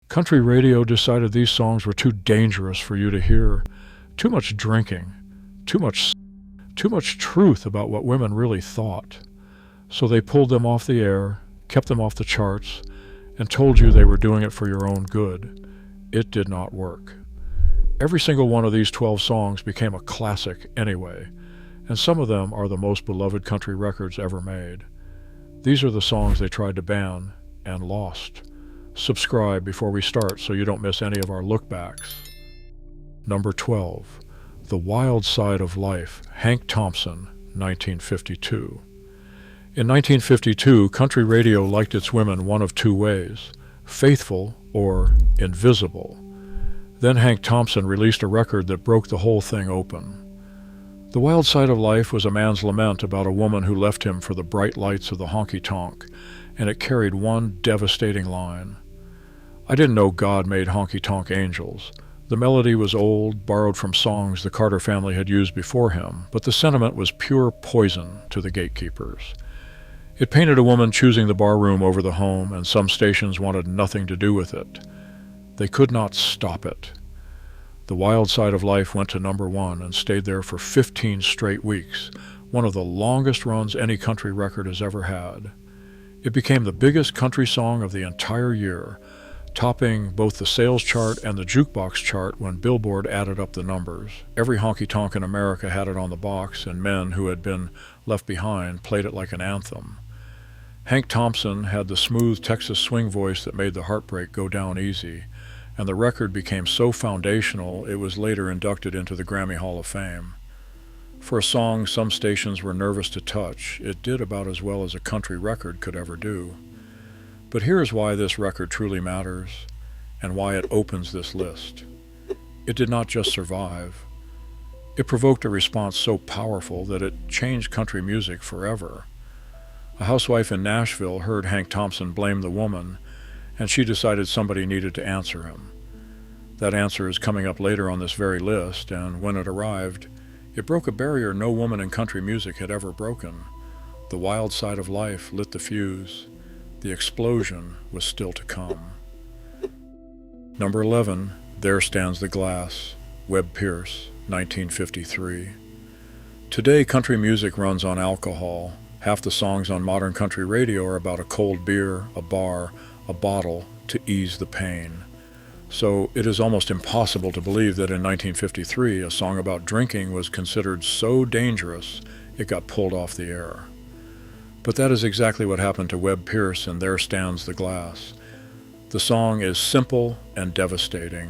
Country radio decided these songs were too dangerous for you to hear. Too much drinking, too much truth about what women really thought. So they pulled them off the air, kept them off the charts, and told you they were doing it for your own good. It did not work. Every single one of these 12 songs became a classic anyway, and some of them are the most beloved country records ever made. These are the songs they tried to ban and lost. Subscribe before we start so you don't miss any of our look-backs. Number 12, The Wild Side of Life, Hank Thompson, 1952. In 1952, country radio liked its women one of two ways, faithful or invisible. Then Hank Thompson released a record that broke the whole thing open. The Wild Side of Life was a man's lament about a woman who left him for the bright lights of the Honky Tonk, and it carried one devastating line. I didn't know God made honky tonk angels. The melody was old, borrowed from songs the Carter family had used before him, but the sentiment was pure poison to the gatekeepers. It painted a woman choosing the barroom over the home, and some stations wanted nothing to do with it. They could not stop it. The Wild Side of Life went to number 1 and stayed there for 15 straight weeks, one of the longest runs any country record has ever had. It became the biggest country song of the entire year, topping both the sales chart and the jukebox chart when Billboard added up the numbers. Every honky-tonk in America had it on the box, and men who had been left behind played it like an anthem. Hank Thompson had the smooth Texas swing voice that made the heartbreak go down easy, and the record became so foundational it was later inducted into the Grammy Hall of Fame. For a song some stations were nervous to touch, it did about as well as a country record could ever do. But here's why this record truly matters, and why it opens this list. It did not just survive. It provoked a response so powerful that it changed country music forever. A housewife in Nashville heard Hank Thompson blame the woman, and she decided somebody needed to answer him. That answer is coming up later on this very list, and when it arrived, it broke a barrier no woman in country music had ever broken. The Wild Side of Life lit the fuse. The explosion was still to come. Number 11, There Stands the Glass, Webb Pierce, 1953. Today, country music runs on alcohol. Half the songs on modern country radio are about a cold beer, a bar, a bottle to ease the pain. So it is almost impossible to believe that in 1953 a song about drinking was considered so dangerous it got pulled off the air. But that is exactly what happened to Webb Pierce in There Stands the Glass. The song is simple and devastating.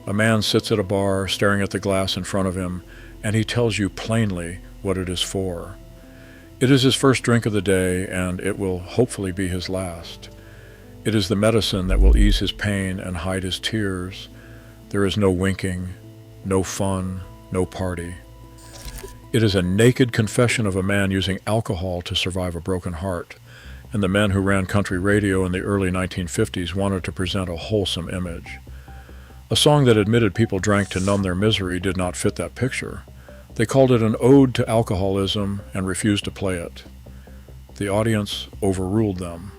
A man sits at a bar staring at the glass in front of him, and he tells you plainly what it is for. It is his first drink of the day, and it will hopefully be his last. It is the medicine that will ease his pain and hide his tears. There is no winking, no fun, no party. It is a naked confession of a man using alcohol to survive a broken heart, and the men who ran country radio in the early 1950s wanted to present a wholesome image. A song that admitted people drank to numb their misery did not fit that picture. They called it an ode to alcoholism and refused to play it. The audience overruled them.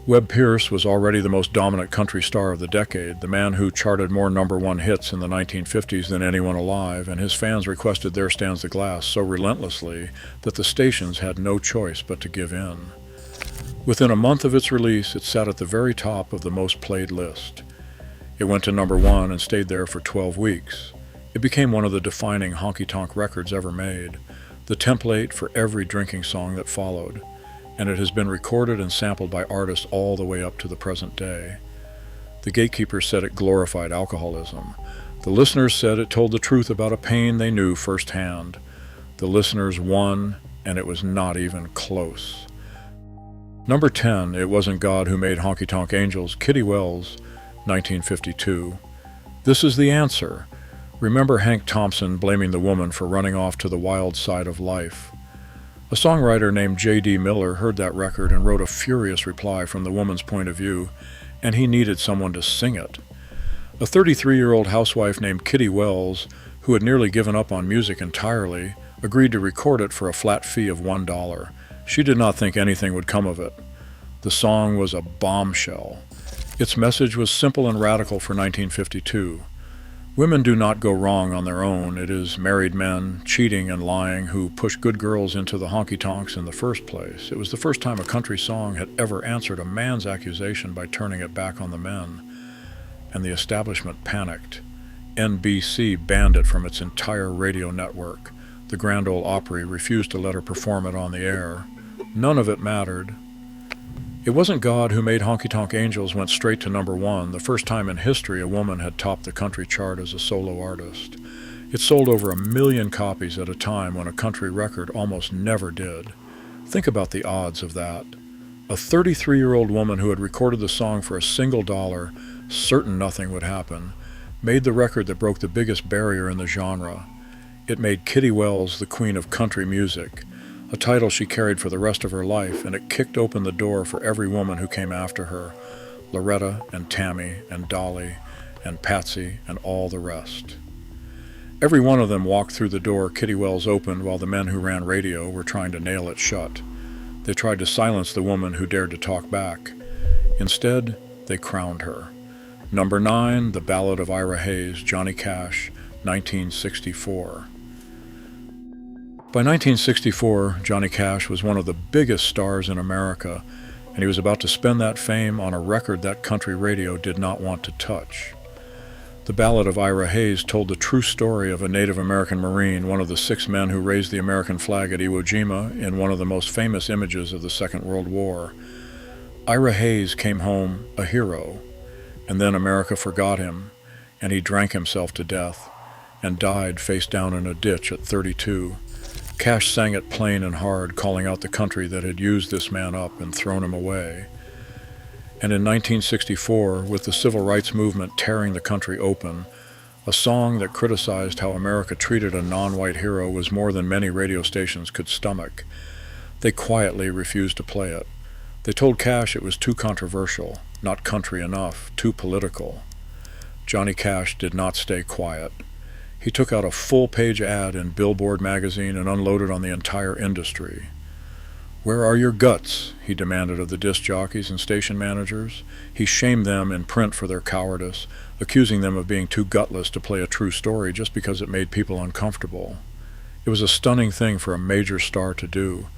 Webb Pierce was already the most dominant country star of the decade, the man who charted more number 1 hits in the 1950s than anyone alive, and his fans requested There Stands the Glass so relentlessly that the stations had no choice but to give in. Within a month of its release, it sat at the very top of the most played list. It went to number 1 and stayed there for 12 weeks. It became one of the defining honky-tonk records ever made, the template for every drinking song that followed, and it has been recorded and sampled by artists all the way up to the present day. The gatekeepers said it glorified alcoholism. The listeners said it told the truth about a pain they knew firsthand. The listeners won, and it was not even close. Number 10, It Wasn't God Who Made Honky Tonk Angels, Kitty Wells, 1952. This is the answer. Remember Hank Thompson blaming the woman for running off to the wild side of life. A songwriter named J.D. Miller heard that record and wrote a furious reply from the woman's point of view, and he needed someone to sing it. A 33-year-old housewife named Kitty Wells, who had nearly given up on music entirely, agreed to record it for a flat fee of $1. She did not think anything would come of it. The song was a bombshell. Its message was simple and radical for 1952. Women do not go wrong on their own. It is married men, cheating and lying, who push good girls into the honky-tonks in the first place. It was the first time a country song had ever answered a man's accusation by turning it back on the men. And the establishment panicked. NBC banned it from its entire radio network. The Grand Ole Opry refused to let her perform it on the air. None of it mattered. It wasn't God who made Honky Tonk Angels went straight to #1, the first time in history a woman had topped the country chart as a solo artist. It sold over 1 million copies at a time when a country record almost never did. Think about the odds of that. A 33-year-old woman who had recorded the song for a single dollar, certain nothing would happen, made the record that broke the biggest barrier in the genre. It made Kitty Wells the queen of country music, a title she carried for the rest of her life, and it kicked open the door for every woman who came after her, Loretta and Tammy and Dolly and Patsy and all the rest. Every one of them walked through the door Kitty Wells opened while the men who ran radio were trying to nail it shut. They tried to silence the woman who dared to talk back. Instead, they crowned her. Number 9, The Ballad of Ira Hayes, Johnny Cash, 1964. By 1964, Johnny Cash was one of the biggest stars in America, and he was about to spend that fame on a record that country radio did not want to touch. The Ballad of Ira Hayes told the true story of a Native American Marine, one of the 6 men who raised the American flag at Iwo Jima in one of the most famous images of the Second World War. Ira Hayes came home a hero, and then America forgot him, and he drank himself to death and died face down in a ditch at 32. Cash sang it plain and hard, calling out the country that had used this man up and thrown him away. And in 1964, with the civil rights movement tearing the country open, a song that criticized how America treated a non-white hero was more than many radio stations could stomach. They quietly refused to play it. They told Cash it was too controversial, not country enough, too political. Johnny Cash did not stay quiet. He took out a full-page ad in Billboard magazine and unloaded on the entire industry. "Where are your guts?" he demanded of the disc jockeys and station managers. He shamed them in print for their cowardice, accusing them of being too gutless to play a true story just because it made people uncomfortable. It was a stunning thing for a major star to do,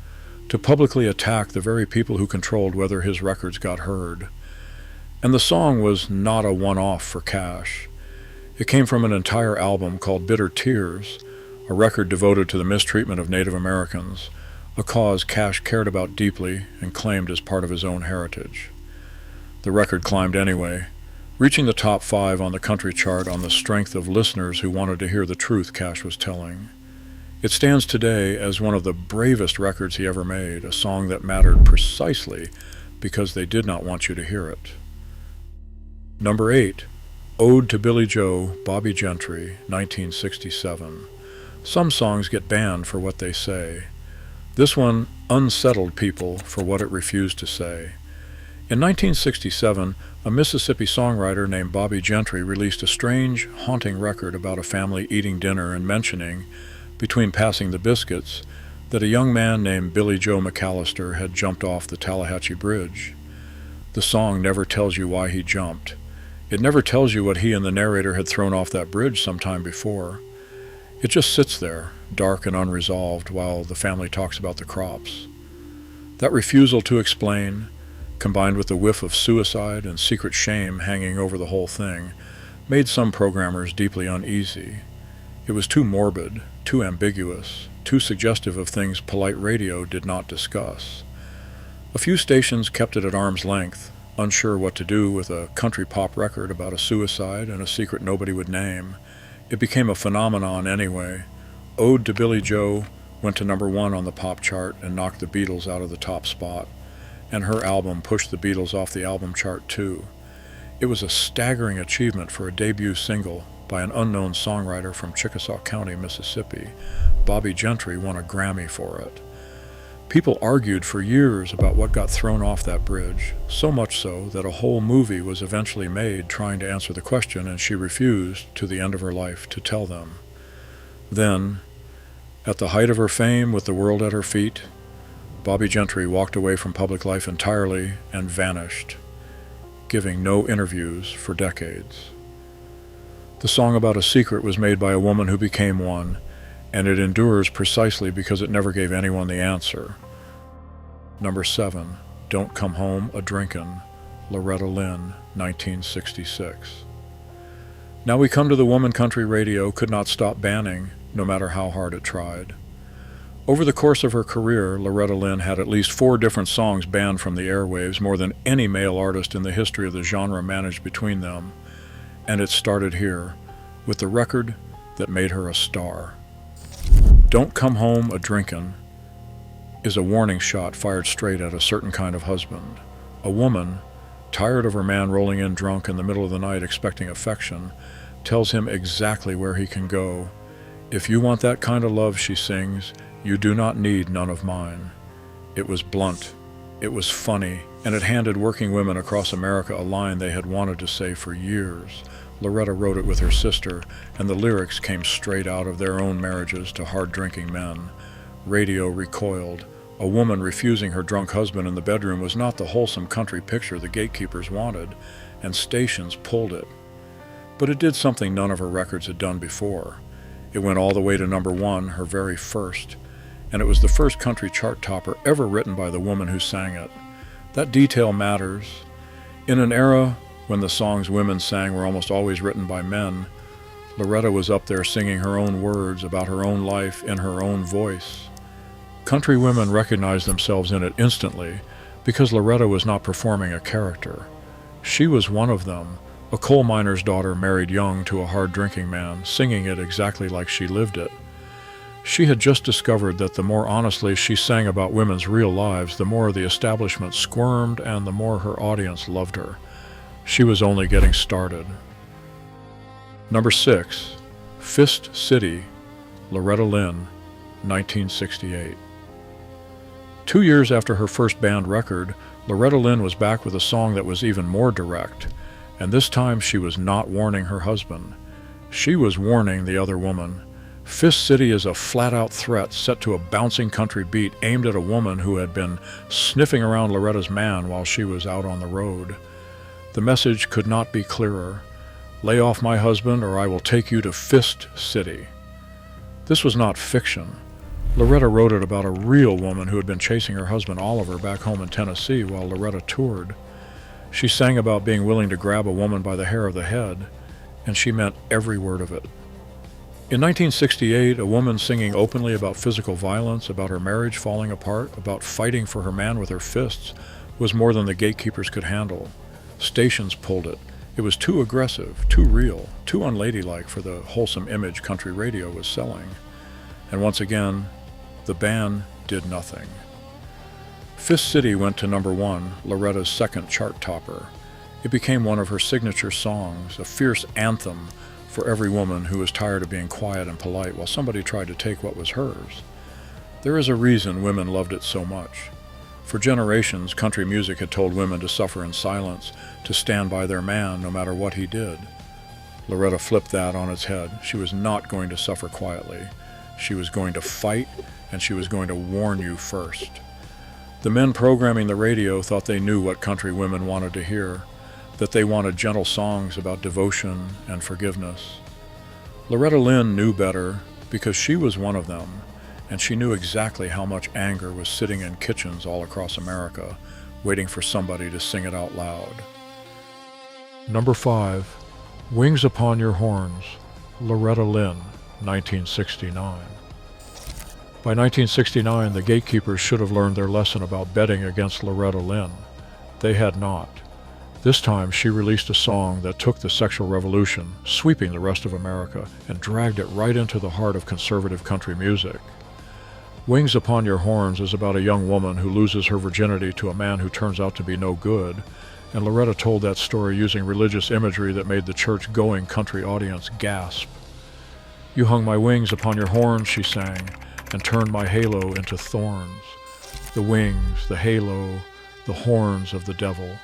to publicly attack the very people who controlled whether his records got heard. And the song was not a one-off for Cash. It came from an entire album called Bitter Tears, a record devoted to the mistreatment of Native Americans, a cause Cash cared about deeply and claimed as part of his own heritage. The record climbed anyway, reaching the top 5 on the country chart on the strength of listeners who wanted to hear the truth Cash was telling. It stands today as one of the bravest records he ever made, a song that mattered precisely because they did not want you to hear it. Number 8, Ode to Billie Joe, Bobby Gentry, 1967. Some songs get banned for what they say. This one unsettled people for what it refused to say. In 1967, a Mississippi songwriter named Bobby Gentry released a strange, haunting record about a family eating dinner and mentioning, between passing the biscuits, that a young man named Billie Joe McAllister had jumped off the Tallahatchie Bridge. The song never tells you why he jumped. It never tells you what he and the narrator had thrown off that bridge sometime before. It just sits there, dark and unresolved, while the family talks about the crops. That refusal to explain, combined with the whiff of suicide and secret shame hanging over the whole thing, made some programmers deeply uneasy. It was too morbid, too ambiguous, too suggestive of things polite radio did not discuss. A few stations kept it at arm's length, unsure what to do with a country pop record about a suicide and a secret nobody would name. It became a phenomenon anyway. Ode to Billie Joe went to number 1 on the pop chart and knocked the Beatles out of the top spot, and her album pushed the Beatles off the album chart too. It was a staggering achievement for a debut single by an unknown songwriter from Chickasaw County, Mississippi. Bobby Gentry won a Grammy for it. People argued for years about what got thrown off that bridge, so much so that a whole movie was eventually made trying to answer the question, and she refused, to the end of her life, to tell them. Then, at the height of her fame with the world at her feet, Bobby Gentry walked away from public life entirely and vanished, giving no interviews for decades. The song about a secret was made by a woman who became one, and it endures precisely because it never gave anyone the answer. Number 7, Don't Come Home A-Drinkin', Loretta Lynn, 1966. Now we come to the woman country radio could not stop banning, no matter how hard it tried. Over the course of her career, Loretta Lynn had at least 4 different songs banned from the airwaves, more than any male artist in the history of the genre managed between them. And it started here, with the record that made her a star. Don't Come Home A-Drinkin' is a warning shot fired straight at a certain kind of husband. A woman, tired of her man rolling in drunk in the middle of the night expecting affection, tells him exactly where he can go. If you want that kind of love, she sings, you do not need none of mine. It was blunt, it was funny, and it handed working women across America a line they had wanted to say for years. Loretta wrote it with her sister, and the lyrics came straight out of their own marriages to hard-drinking men. Radio recoiled. A woman refusing her drunk husband in the bedroom was not the wholesome country picture the gatekeepers wanted, and stations pulled it. But it did something none of her records had done before. It went all the way to number 1, her very first, and it was the first country chart topper ever written by the woman who sang it. That detail matters. In an era when the songs women sang were almost always written by men, Loretta was up there singing her own words about her own life in her own voice. Country women recognized themselves in it instantly because Loretta was not performing a character. She was one of them, a coal miner's daughter married young to a hard-drinking man, singing it exactly like she lived it. She had just discovered that the more honestly she sang about women's real lives, the more the establishment squirmed and the more her audience loved her. She was only getting started. Number 6, Fist City, Loretta Lynn, 1968. 2 years after her first band record, Loretta Lynn was back with a song that was even more direct, and this time she was not warning her husband. She was warning the other woman. Fist City is a flat-out threat set to a bouncing country beat aimed at a woman who had been sniffing around Loretta's man while she was out on the road. The message could not be clearer. Lay off my husband or I will take you to Fist City. This was not fiction. Loretta wrote it about a real woman who had been chasing her husband Oliver back home in Tennessee while Loretta toured. She sang about being willing to grab a woman by the hair of the head, and she meant every word of it. In 1968, a woman singing openly about physical violence, about her marriage falling apart, about fighting for her man with her fists, was more than the gatekeepers could handle. Stations pulled it. It was too aggressive, too real, too unladylike for the wholesome image country radio was selling. And once again, the ban did nothing. Fist City went to number 1, Loretta's second chart topper. It became one of her signature songs, a fierce anthem for every woman who was tired of being quiet and polite while somebody tried to take what was hers. There is a reason women loved it so much. For generations, country music had told women to suffer in silence, to stand by their man no matter what he did. Loretta flipped that on its head. She was not going to suffer quietly. She was going to fight, and she was going to warn you first. The men programming the radio thought they knew what country women wanted to hear, that they wanted gentle songs about devotion and forgiveness. Loretta Lynn knew better because she was one of them, and she knew exactly how much anger was sitting in kitchens all across America, waiting for somebody to sing it out loud. Number 5, Wings Upon Your Horns, Loretta Lynn, 1969. By 1969, the gatekeepers should have learned their lesson about betting against Loretta Lynn. They had not. This time, she released a song that took the sexual revolution, sweeping the rest of America, and dragged it right into the heart of conservative country music. Wings Upon Your Horns is about a young woman who loses her virginity to a man who turns out to be no good, and Loretta told that story using religious imagery that made the church-going country audience gasp. You hung my wings upon your horns, she sang, and turned my halo into thorns. The wings, the halo, the horns of the devil.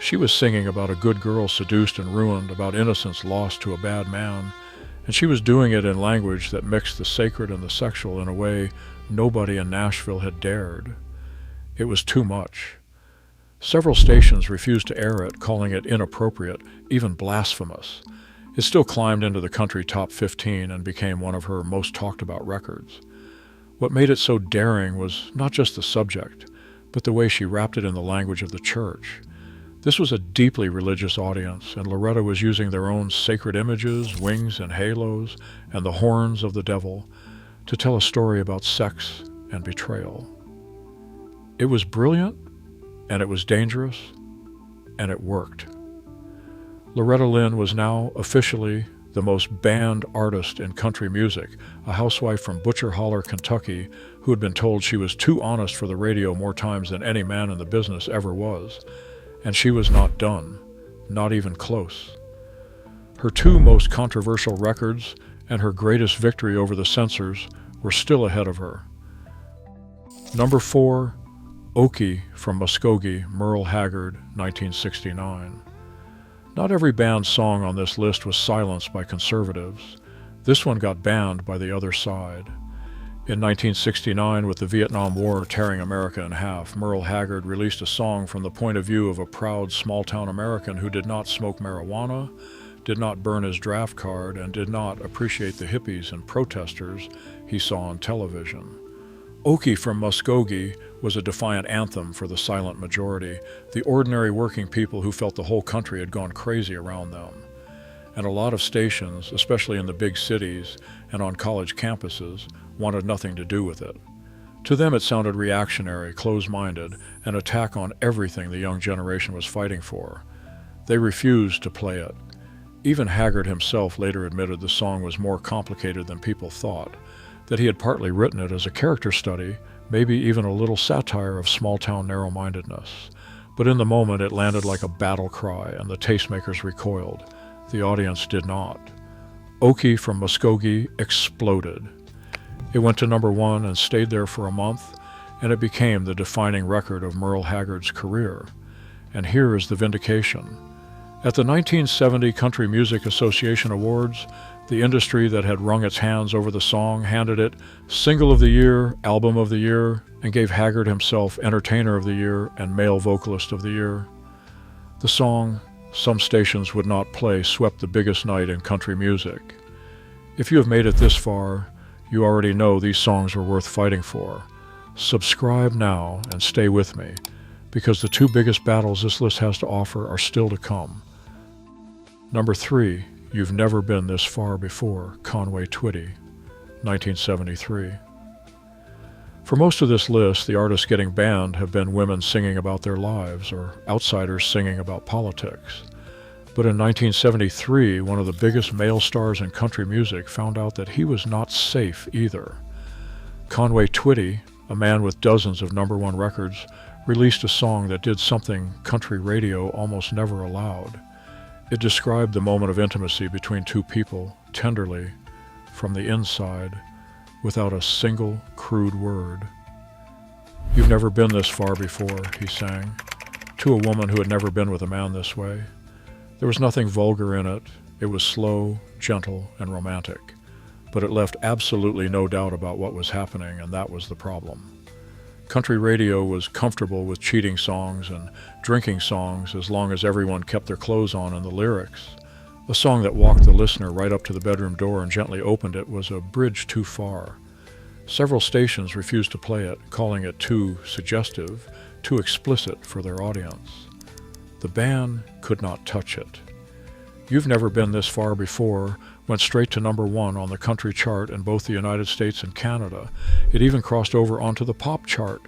She was singing about a good girl seduced and ruined, about innocence lost to a bad man, and she was doing it in language that mixed the sacred and the sexual in a way nobody in Nashville had dared. It was too much. Several stations refused to air it, calling it inappropriate, even blasphemous. It still climbed into the country top 15 and became one of her most talked about records. What made it so daring was not just the subject, but the way she wrapped it in the language of the church. This was a deeply religious audience, and Loretta was using their own sacred images, wings and halos, and the horns of the devil to tell a story about sex and betrayal. It was brilliant, and it was dangerous, and it worked. Loretta Lynn was now officially the most banned artist in country music, a housewife from Butcher Holler, Kentucky, who had been told she was too honest for the radio more times than any man in the business ever was. And she was not done, not even close. Her two most controversial records and her greatest victory over the censors were still ahead of her. Number 4, Okie from Muskogee, Merle Haggard, 1969. Not every band's song on this list was silenced by conservatives. This one got banned by the other side. In 1969, with the Vietnam War tearing America in half, Merle Haggard released a song from the point of view of a proud small-town American who did not smoke marijuana, did not burn his draft card, and did not appreciate the hippies and protesters he saw on television. Okie from Muskogee was a defiant anthem for the silent majority, the ordinary working people who felt the whole country had gone crazy around them. And a lot of stations, especially in the big cities and on college campuses, wanted nothing to do with it. To them it sounded reactionary, close-minded, an attack on everything the young generation was fighting for. They refused to play it. Even Haggard himself later admitted the song was more complicated than people thought, that he had partly written it as a character study, maybe even a little satire of small-town narrow-mindedness. But in the moment it landed like a battle cry, and the tastemakers recoiled. The audience did not. Okie from Muskogee exploded. It went to number 1 and stayed there for a month, and it became the defining record of Merle Haggard's career. And here is the vindication. At the 1970 Country Music Association Awards, the industry that had wrung its hands over the song handed it Single of the Year, Album of the Year, and gave Haggard himself Entertainer of the Year and Male Vocalist of the Year. The song some stations would not play swept the biggest night in country music. If you have made it this far, you already know these songs were worth fighting for. Subscribe now and stay with me, because the two biggest battles this list has to offer are still to come. Number 3, You've Never Been This Far Before, Conway Twitty, 1973. For most of this list, the artists getting banned have been women singing about their lives or outsiders singing about politics. But in 1973, one of the biggest male stars in country music found out that he was not safe either. Conway Twitty, a man with dozens of number 1 records, released a song that did something country radio almost never allowed. It described the moment of intimacy between two people, tenderly, from the inside, without a single crude word. You've never been this far before, he sang, to a woman who had never been with a man this way. There was nothing vulgar in it. It was slow, gentle, and romantic. But it left absolutely no doubt about what was happening, and that was the problem. Country radio was comfortable with cheating songs and drinking songs as long as everyone kept their clothes on in the lyrics. A song that walked the listener right up to the bedroom door and gently opened it was a bridge too far. Several stations refused to play it, calling it too suggestive, too explicit for their audience. The band could not touch it. You've Never Been This Far Before went straight to number 1 on the country chart in both the United States and Canada. It even crossed over onto the pop chart,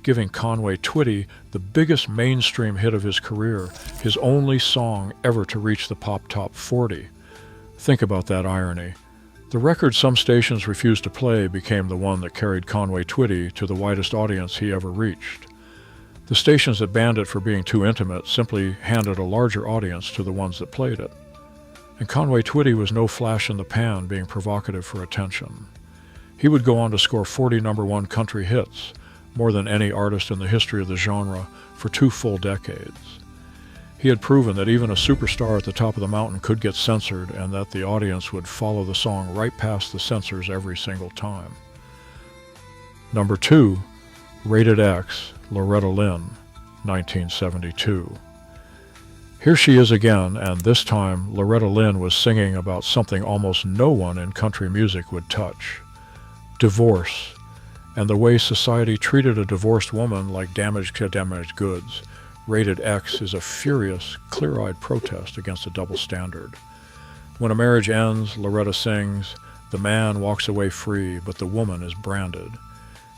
giving Conway Twitty the biggest mainstream hit of his career, his only song ever to reach the pop top 40. Think about that irony. The record some stations refused to play became the one that carried Conway Twitty to the widest audience he ever reached. The stations that banned it for being too intimate simply handed a larger audience to the ones that played it. And Conway Twitty was no flash in the pan being provocative for attention. He would go on to score 40 number 1 country hits, more than any artist in the history of the genre, for 2 full decades. He had proven that even a superstar at the top of the mountain could get censored and that the audience would follow the song right past the censors every single time. Number 2, Rated X, Loretta Lynn, 1972. Here she is again, and this time Loretta Lynn was singing about something almost no one in country music would touch: divorce, and the way society treated a divorced woman like damaged goods. Rated X is a furious, clear-eyed protest against a double standard. When a marriage ends, Loretta sings, "The man walks away free, but the woman is branded."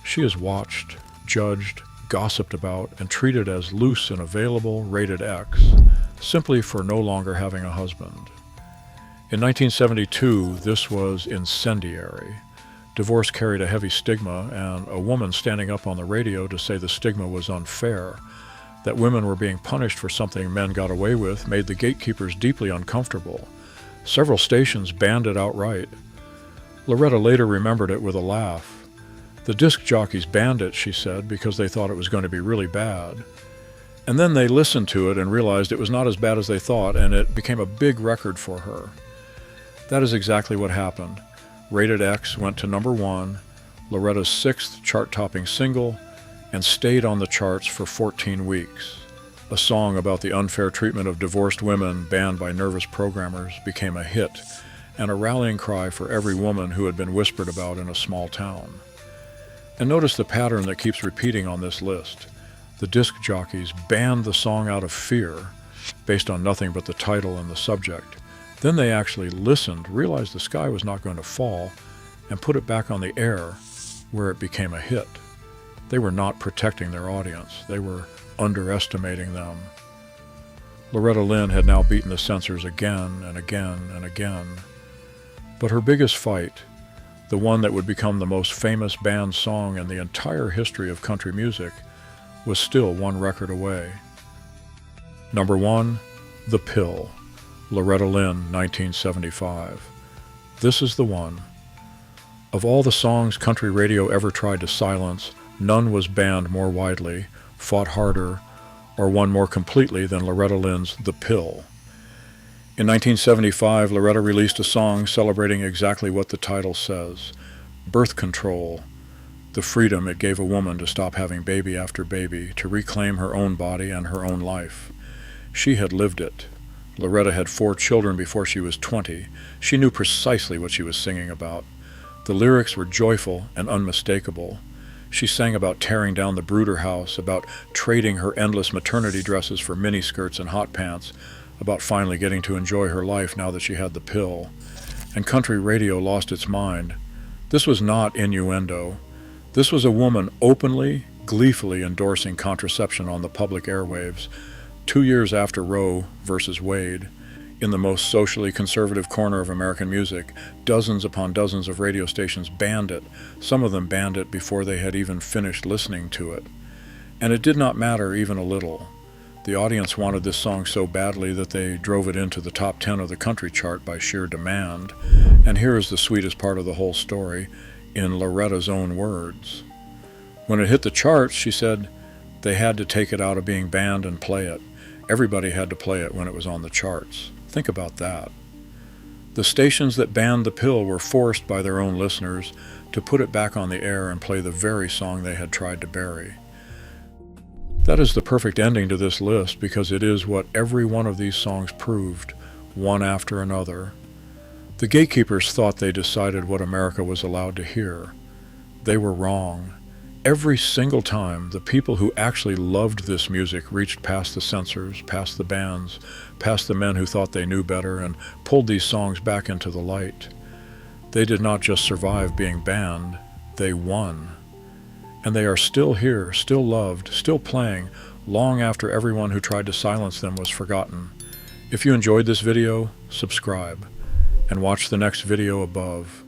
She is watched, judged, gossiped about, and treated as loose and available Rated X, simply for no longer having a husband. In 1972, this was incendiary. Divorce carried a heavy stigma, and a woman standing up on the radio to say the stigma was unfair, that women were being punished for something men got away with, made the gatekeepers deeply uncomfortable. Several stations banned it outright. Loretta later remembered it with a laugh. "The disc jockeys banned it," she said, "because they thought it was going to be really bad. And then they listened to it and realized it was not as bad as they thought, and it became a big record for her." That is exactly what happened. Rated X went to #1, Loretta's 6th chart-topping single, and stayed on the charts for 14 weeks. A song about the unfair treatment of divorced women banned by nervous programmers became a hit, and a rallying cry for every woman who had been whispered about in a small town. And notice the pattern that keeps repeating on this list. The disc jockeys banned the song out of fear, based on nothing but the title and the subject. Then they actually listened, realized the sky was not going to fall, and put it back on the air, where it became a hit. They were not protecting their audience. They were underestimating them. Loretta Lynn had now beaten the censors again and again and again. But her biggest fight, the one that would become the most famous banned song in the entire history of country music, was still one record away. #1, "The Pill," Loretta Lynn, 1975. This is the one. Of all the songs country radio ever tried to silence, none was banned more widely, fought harder, or won more completely than Loretta Lynn's "The Pill." In 1975, Loretta released a song celebrating exactly what the title says: birth control, the freedom it gave a woman to stop having baby after baby, to reclaim her own body and her own life. She had lived it. Loretta had 4 children before she was 20. She knew precisely what she was singing about. The lyrics were joyful and unmistakable. She sang about tearing down the brooder house, about trading her endless maternity dresses for miniskirts and hot pants, about finally getting to enjoy her life now that she had the pill. And country radio lost its mind. This was not innuendo. This was a woman openly, gleefully endorsing contraception on the public airwaves, 2 years after Roe versus Wade. In the most socially conservative corner of American music, dozens upon dozens of radio stations banned it. Some of them banned it before they had even finished listening to it. And it did not matter even a little. The audience wanted this song so badly that they drove it into the top 10 of the country chart by sheer demand. And here is the sweetest part of the whole story, in Loretta's own words. When it hit the charts, she said, they had to take it out of being banned and play it. Everybody had to play it when it was on the charts. Think about that. The stations that banned the pill were forced by their own listeners to put it back on the air and play the very song they had tried to bury. That is the perfect ending to this list, because it is what every one of these songs proved, one after another. The gatekeepers thought they decided what America was allowed to hear. They were wrong. Every single time, the people who actually loved this music reached past the censors, past the bands, past the men who thought they knew better, and pulled these songs back into the light. They did not just survive being banned, they won. And they are still here, still loved, still playing, long after everyone who tried to silence them was forgotten. If you enjoyed this video, subscribe, and watch the next video above.